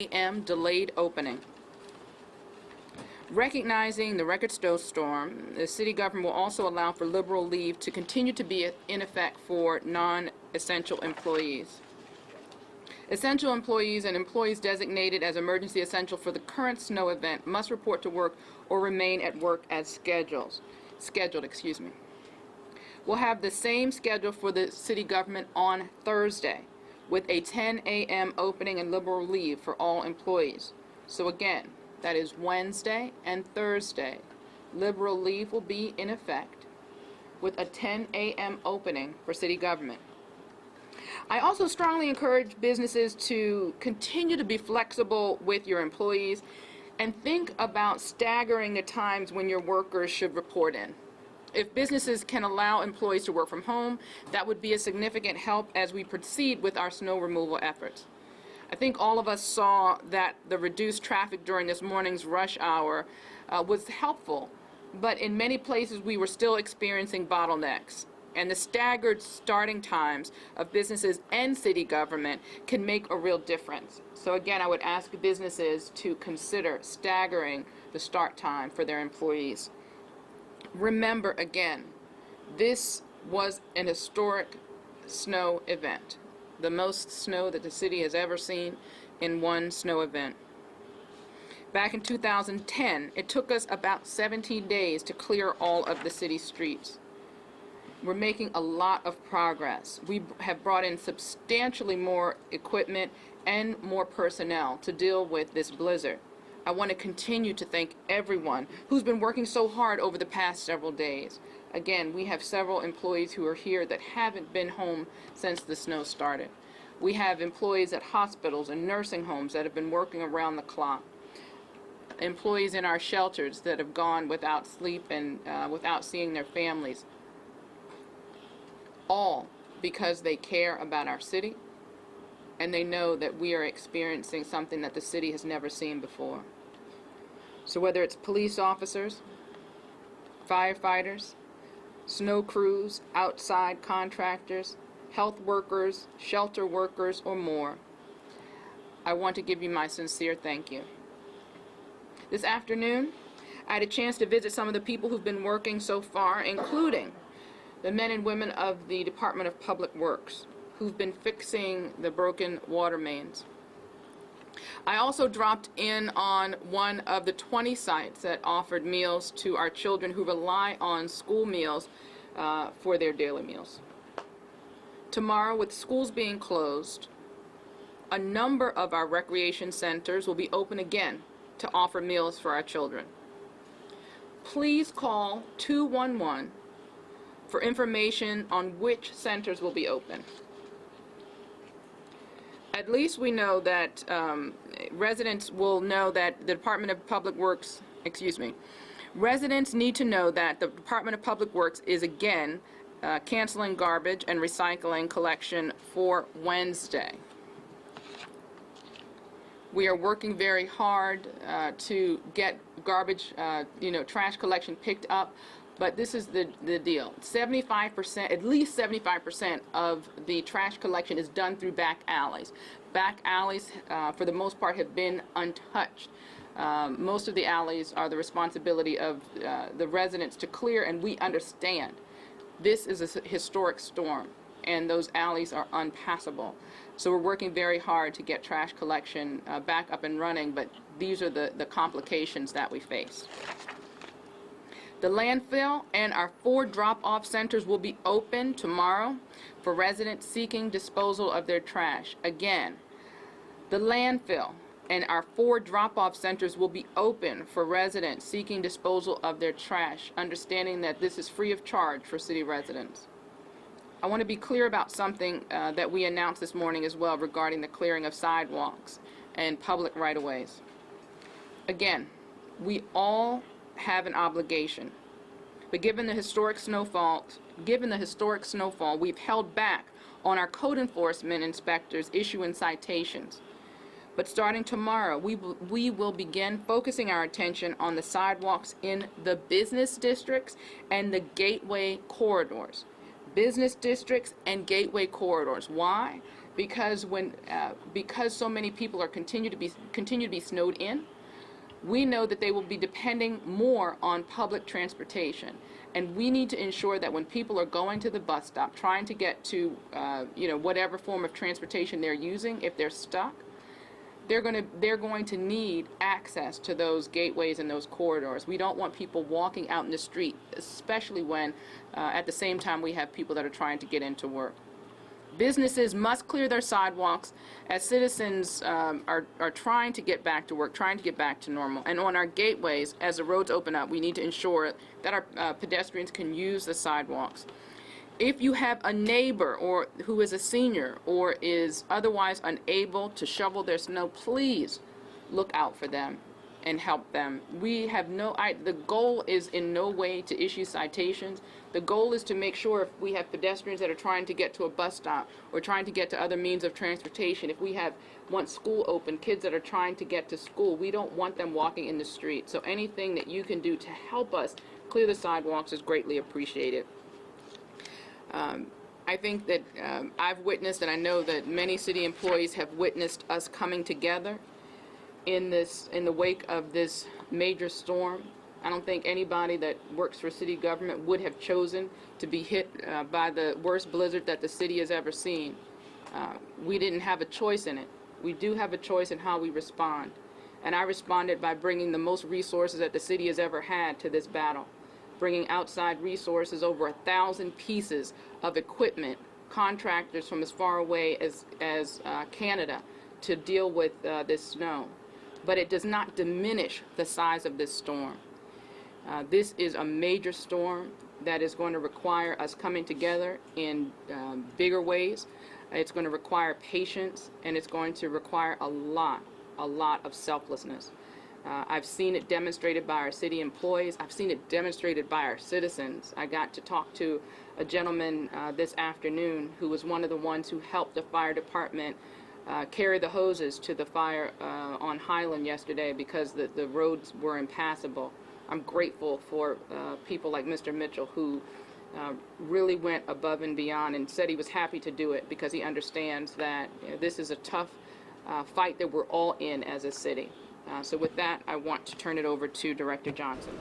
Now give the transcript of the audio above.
a.m. delayed opening. Recognizing the record snowstorm, the city government will also allow for liberal leave to continue to be in effect for non-essential employees. Essential employees and employees designated as emergency essential for the current snow event must report to work or remain at work as scheduled. We'll have the same schedule for the city government on Thursday, with a 10 a.m. opening and liberal leave for all employees. So again, that is Wednesday and Thursday. Liberal leave will be in effect with a 10 a.m. opening for city government. I also strongly encourage businesses to continue to be flexible with your employees and think about staggering the times when your workers should report in. If businesses can allow employees to work from home, that would be a significant help as we proceed with our snow removal efforts. I think all of us saw that the reduced traffic during this morning's rush hour was helpful, but in many places we were still experiencing bottlenecks. And the staggered starting times of businesses and city government can make a real difference. So again, I would ask businesses to consider staggering the start time for their employees. Remember again, this was an historic snow event, the most snow that the city has ever seen in one snow event. Back in 2010, it took us about 17 days to clear all of the city streets. We're making a lot of progress. We have brought in substantially more equipment and more personnel to deal with this blizzard. I want to continue to thank everyone who's been working so hard over the past several days. Again, we have several employees who are here that haven't been home since the snow started. We have employees at hospitals and nursing homes that have been working around the clock. Employees in our shelters that have gone without sleep and without seeing their families. All because they care about our city and they know that we are experiencing something that the city has never seen before. So whether it's police officers, firefighters, snow crews, outside contractors, health workers, shelter workers, or more, I want to give you my sincere thank you. This afternoon, I had a chance to visit some of the people who've been working so far, including the men and women of the Department of Public Works who've been fixing the broken water mains. I also dropped in on one of the 20 sites that offered meals to our children who rely on school meals for their daily meals. Tomorrow, with schools being closed, a number of our recreation centers will be open again to offer meals for our children. Please call 211 for information on which centers will be open. At least we know that residents will know that the Department of Public Works, residents need to know that the Department of Public Works is again canceling garbage and recycling collection for Wednesday. We are working very hard to get garbage, trash collection picked up. But this is the deal. 75%, at least 75% of the trash collection is done through back alleys. Back alleys, for the most part, have been untouched. Most of the alleys are the responsibility of the residents to clear, and we understand. This is a historic storm, and those alleys are unpassable. So we're working very hard to get trash collection back up and running, but these are the complications that we face. The landfill and our 4 drop-off centers will be open tomorrow for residents seeking disposal of their trash. Again, the landfill and our 4 drop-off centers will be open for residents seeking disposal of their trash, understanding that this is free of charge for city residents. I want to be clear about something that we announced this morning as well regarding the clearing of sidewalks and public right-of-ways. Again, we all have an obligation, but given the historic snowfall, we've held back on our code enforcement inspectors issuing citations. But starting tomorrow, we will begin focusing our attention on the sidewalks in the business districts and the gateway corridors. Business districts and gateway corridors. Why? because because so many people are continue to be snowed in, we know that they will be depending more on public transportation. And we need to ensure that when people are going to the bus stop, trying to get to whatever form of transportation they're using, if they're stuck, they're going to need access to those gateways and those corridors. We don't want people walking out in the street, especially when at the same time we have people that are trying to get into work. Businesses must clear their sidewalks as citizens are trying to get back to work, trying to get back to normal. And on our gateways, as the roads open up, we need to ensure that our pedestrians can use the sidewalks. If you have a neighbor or who is a senior or is otherwise unable to shovel their snow, please look out for them and help them. The goal is in no way to issue citations. The goal is to make sure if we have pedestrians that are trying to get to a bus stop or trying to get to other means of transportation, if we have, once school open, kids that are trying to get to school, we don't want them walking in the street. So anything that you can do to help us clear the sidewalks is greatly appreciated. I think that I've witnessed, and I know that many city employees have witnessed us coming together in the wake of this major storm. I don't think anybody that works for city government would have chosen to be hit by the worst blizzard that the city has ever seen. We didn't have a choice in it. We do have a choice in how we respond. And I responded by bringing the most resources that the city has ever had to this battle. Bringing outside resources, over 1,000 pieces of equipment, contractors from as far away as Canada to deal with this snow. But it does not diminish the size of this storm. This is a major storm that is going to require us coming together in bigger ways. It's going to require patience, and it's going to require a lot of selflessness. I've seen it demonstrated by our city employees. I've seen it demonstrated by our citizens. I got to talk to a gentleman this afternoon who was one of the ones who helped the fire department carry the hoses to the fire on Highland yesterday because the roads were impassable. I'm grateful for people like Mr. Mitchell who really went above and beyond and said he was happy to do it because he understands that this is a tough fight that we're all in as a city. So with that, I want to turn it over to Director Johnson.